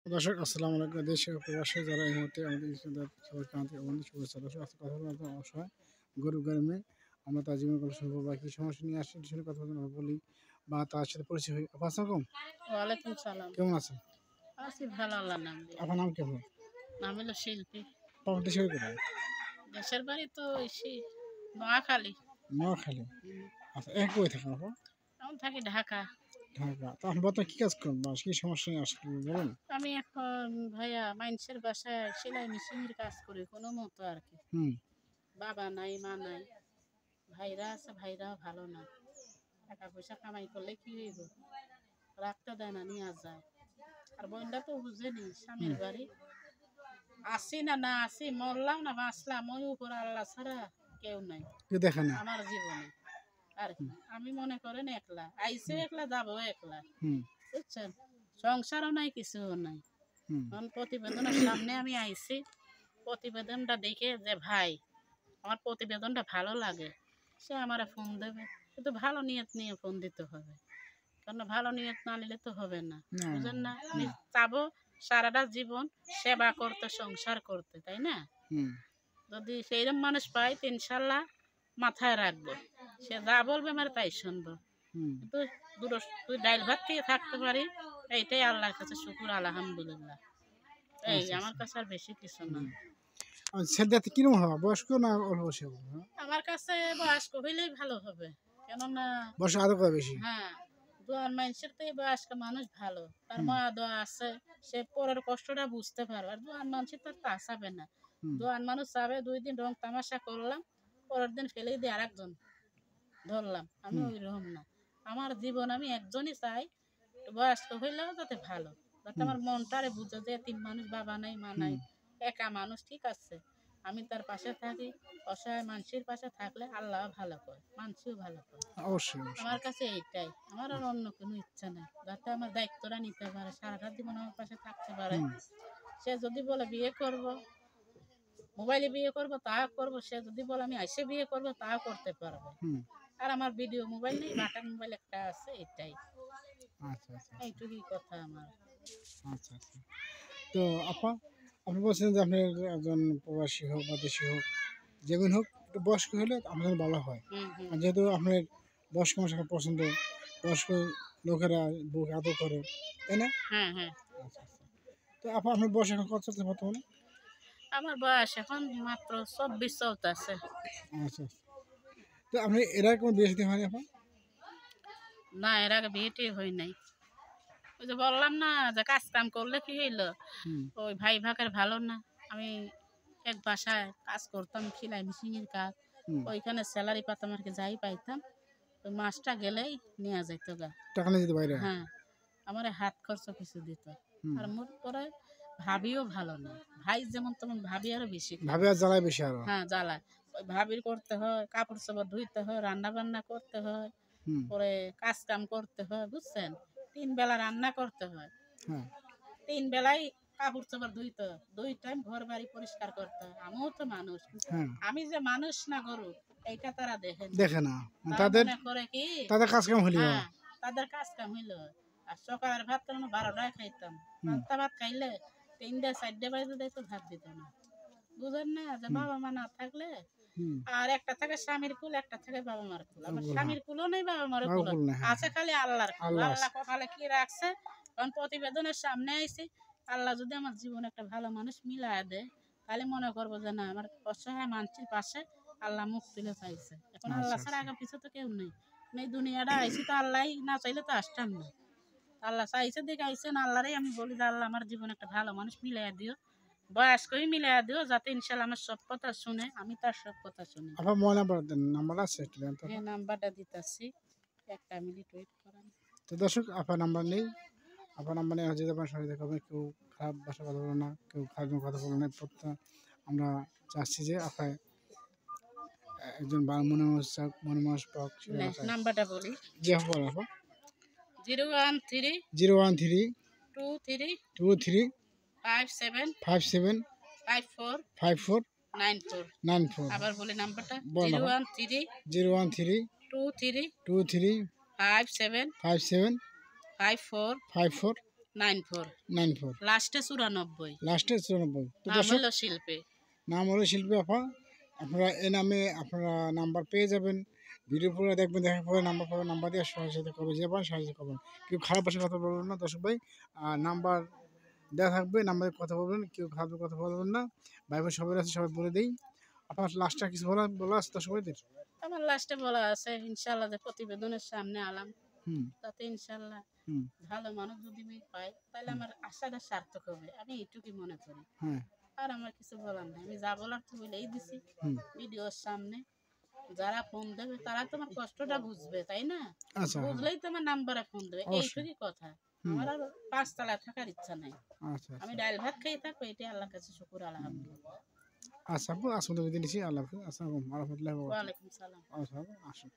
দর্শক আসসালামু আলাইকুম। দেশে ও প্রবাসে যারা এই মুহূর্তে আমাদের সবাইকে আন্তরিক অভিনন্দন শুভেচ্ছা। দর্শক আজকে কথা বলবো অসহায় গরু গাড়ি আমরা তার জীবন গল্প শুনবো বা কি সমস্যা নিয়ে আসছি সেটা কথা বলি বা তার সাথে পরিচয় হই। আপা আসসালাম, ওয়ালাইকুম সালাম। কেমন আছেন? আছি ভালো আল্লাহর নাম দিয়ে। আপনার নাম কেমন? নাম হলো শিল্পী। আপনার দেশের বাড়ি কোথায়? দেশের বাড়ি তো নোয়াখালী। নোয়াখালী। হুম। আচ্ছা, এক কই থাকেন আপা? এখন থাকি ঢাকা। ঢাকা। তো আপনি বর্তমানে কি কাজ করেন বা কি সমস্যা নিয়ে আসছেন বলুন? আমি এখন ভাইয়া মানুষের বাসায় সেলাই মেশিনের কাজ করি কোনো মতো আর কি। হুম। বাবা নাই মা নাই, ভাইরা আছে, ভাইরাও ভালো না। টাকা পয়সা কামাই করলে কি হইব, রাখতে দেয় না, নিয়ে যায়। আর বোনটা তো বুঝেনি স্বামীর বাড়ি আসি না না আসি, মরলাম না বাঁচলাম, ওই উপর আল্লাহ ছাড়া কেউ নাই কেউ দেখে না। আমার জীবনে। আর কি আমি মনে করেন একলা আইসে, একলা যাবো একলা, হুম। বুঝছেন? সংসারও নাই, কিছুও নাই। হুম। কারণ প্রতিবেদনের সামনে আমি আইছি, প্রতিবেদনটা দেখে যে ভাই আমার প্রতিবেদনটা ভালো লাগে, সে আমারে ফোন দেবে, কিন্তু ভালো নিয়ত নিয়ে ফোন দিতে হবে। কারণ ভালো নিয়ত না নিলে তো হবে না, বুঝেন না? আমি চাবো সারাটা জীবন সেবা করতে, সংসার করতে, তাই না? হুম। যদি সেইরকম মানুষ পাই তো ইনশাল্লাহ মাথায় রাখবো, সে যা বলবে আমার তাই শুনবো। হুম। কিন্তু দুটো তুই ডাইল ভাত খেয়ে থাকতে পারি, এইটাই আল্লাহর কাছে শুকুর, আলহামদুলিল্লাহ। এই আচ্ছা আমার আচ্ছা। কাছে আর বেশি কিছু না। ছেলেটা কিরকম হবে, বয়স্ক না অল্প বয়সী হবে? আমার কাছে বয়স্ক হইলেই ভালো হবে, কেননা বয়স আরো কয় বেশি? হ্যাঁ, দোয়ার মানুষের তো এই বয়স্ক মানুষ ভালো, তার মায়া দোয়া আছে, সে পরের কষ্টটা বুঝতে পারবে। আর দোয়ার মানুষের তো তা চাবে না। দোয়ার মানুষ চাবে 2 দিন রং তামাশা করলাম, পরের দিন ফেলেই দিয়ে আরেকজন ধরলাম, আমি ওই রকম না। আমার জীবন আমি একজনই চাই, একটু বয়স্ক হইলেও যাতে ভালো, যাতে আমার মনটারে বুঝে যে 3 মানুষ, বাবা নাই মা নাই, একা মানুষ, ঠিক আছে, আমি তার পাশে থাকি। অসহায় মানুষের পাশে থাকলে আল্লাহ ভালো করে, মানুষও ভালো করে। অবশ্যই অবশ্যই। আমার কাছে এইটাই, আমার আর অন্য কোনো ইচ্ছা নেই। যাতে আমার দায়িত্বটা নিতে পারে, সারাটা জীবন আমার পাশে থাকতে পারে। সে যদি বলে বিয়ে করব, মোবাইলে বিয়ে করব, তা করব। সে যদি বলে আমি আইসে বিয়ে করব, তা করতে পারবে। আর আমার ভিডিও মোবাইল নেই, বাটন মোবাইল একটা আছে, এটাই। আচ্ছা আচ্ছা এইটুকুই কথা আমার। আচ্ছা আচ্ছা। তো আপা, আপনি বলছেন যে আপনার একজন প্রবাসী হোক বা দেশি হোক, যেমন হোক, একটু বয়স্ক হলে আপনার ভালো হয়। হুম হুম। আর যেহেতু আপনার বয়স্ক মানুষকে পছন্দ, বয়স্ক লোকেরা বউকে আদর করে, তাই না? হ্যাঁ হ্যাঁ। আচ্ছা আচ্ছা। তো আপা, আপনার বয়স এখন কত চলছে বর্তমানে? আমার বয়স এখন মাত্র 24 চলতেছে। আচ্ছা আচ্ছা। তো আপনি এরা কোনো বিয়ে শাদী হয়নি আপা? না, এর আগে বিয়েটি হয় নাই। ওই যে বললাম না যে কাজ কাম করলে কি হইলো, ওই ভাই ভাগের ভালো না। আমি এক বাসায় কাজ করতাম, সেলাই মেশিনের কাজ। ওইখানে স্যালারি পাতাম আর কি, যাই পাইতাম ওই মাসটা গেলেই নিয়ে যাইত গা। টাকা নিয়ে যেতে বাইরে? হ্যাঁ, আমার হাত খরচ কিছু দিত। আর মোট করে ভাবিও ভালো না, ভাই যেমন তেমন ভাবি আরো বেশি খারাপ। ভাবে আর জ্বালায় বেশি আরো। হ্যাঁ, জ্বালায়। ওই ভাবির করতে হয়, কাপড় চোপড় ধুইতে হয়, রান্না বান্না করতে হয়, পরে কাজ কাম করতে হয়, বুঝছেন? 3 বেলা রান্না করতে হয়, হ্যাঁ। 3 বেলাই কাপড় চোপড় ধুইতে হয়, 2 টাইম ঘর বাড়ি পরিষ্কার করতে হয়। আমিও তো মানুষ, কিন্তু হ্যাঁ। আমি যে মানুষ না গরু, এইটা তারা দেখে না। দেখে না। তারা তাদের মনে করে কি তাদের কাজ কাম হলি হ্যাঁ, তাদের কাজ কাম হইলো। আর সকালের ভাত কেন 12টায় খাইতাম, পান্তা ভাত খাইলে 3টা 4টা বাজে যাইত, ভাত দিত না। বুঝেন না যে বাবা মা না থাকলে, আর একটা থাকে স্বামীর কুল, একটা থাকে বাবা মার কুল। আমার স্বামীর কুলও নেই, বাবা মার কুলও আছে, খালি আল্লাহর কুল। আল্লাহ কপালে কি রাখছে, কারণ প্রতিবেদনের সামনে আইছি। আল্লাহ যদি আমার জীবনে একটা ভালো মানুষ মিলায় দেয়, তাহলে মনে করবো যে না, আমার অসহায় মানুষের পাশে আল্লাহ মুখ তুলে পাইছে। এখন আল্লাহ ছাড়া আগে পিছে তো কেউ নেই। এই দুনিয়াটা আইছি তো আল্লাহ না চাইলে তো আসতাম না। আল্লাহ চাইছে দেখে আইসেন, আল্লাহরই আমি বলি যে আল্লাহ আমার জীবনে একটা ভালো মানুষ মিলাইয়া দিও, বয়স্কই মিলাইয়া দিও, যাতে ইনশাল্লাহ আমার সব কথা শুনে, আমি তার সব কথা শুনি। আপনার মোবাইল নাম্বার দেন, নাম্বার আছে একটু দেন তো। হ্যাঁ, নাম্বারটা দিতেছি, একটা মিনিট ওয়েট করেন। তো দর্শক, আপনার নাম্বার নেই, আপনার নাম্বার নেই হচ্ছে আপনার সঙ্গে দেখা হবে। কেউ খারাপ ভাষা কথা বলবে না, কেউ খারাপ কথা বলবে না। আমরা চাচ্ছি যে আপনার একজন মনে মানুষ পাক। নাম্বারটা বলি, জি আপা, বলেন আপা। 013 013 23 23 57 57 54 54 94। 94। আবার বলি নাম্বারটা, বলেন আপা। 013 013 23 23 57 57 54 54 94 94 লাস্টে 94 লাস্টে 94। তো নাম দর্শক, হলো শিল্পী। নাম হলো শিল্পী আপা। আপনারা এই নামে আপনারা নাম্বার পেয়ে যাবেন। ভিডিও পুরো দেখবেন, দেখার পরে নাম্বার পাবেন, নাম্বার দিয়ে সহযোগিতা করবেন, যে পারেন সহযোগিতা করবেন। কেউ খারাপ ভাষায় কথা বলবেন না দর্শক ভাই। আর নাম্বার দেওয়া থাকবে, নাম্বারে কথা বলবেন, কেউ খারাপ কথা বলবেন না। ভাই বোন সবাই আছে, সবাই বলে দিই। আপনার লাস্টে কিছু বলা আছে দর্শক ভাইদের? আমার লাস্টে বলা আছে ইনশাল্লাহ যে প্রতিবেদনের সামনে আলাম, হুম তাতে ইনশাল্লাহ হুম ভালো মানুষ যদি আমি পাই তাহলে আমার আশাটা সার্থক হবে, আমি এইটুকুই মনে করি। হ্যাঁ আর আমার কিছু বলার নাই, আমি যা বলার তো বলেই দিছি হুম ভিডিওর সামনে। যারা ফোন দেবে তারা তো আমার কষ্টটা বুঝবে, তাই না? আচ্ছা, হ্যাঁ, বুঝলেই তো আমার নাম্বারে ফোন দেবে, অবশ্যই। এইটুকুই কথা। হুম আমার আর 5 তলায় থাকার ইচ্ছা নাই। আচ্ছা আমি আচ্ছা ডাল ভাত খেয়ে থাকবো, এটাই আল্লাহর কাছে শুকুর আলহামদুলিল্লাহ। আচ্ছা আপু, আসলে বিদায় নিচ্ছি। আল্লাহ হাফিজ। আসসালামু আলাইকুম ওয়া রাহমাতুল্লাহি ওয়া বারাকাতুহু। ওয়ালাইকুম সালাম। আচ্ছা, আসুন।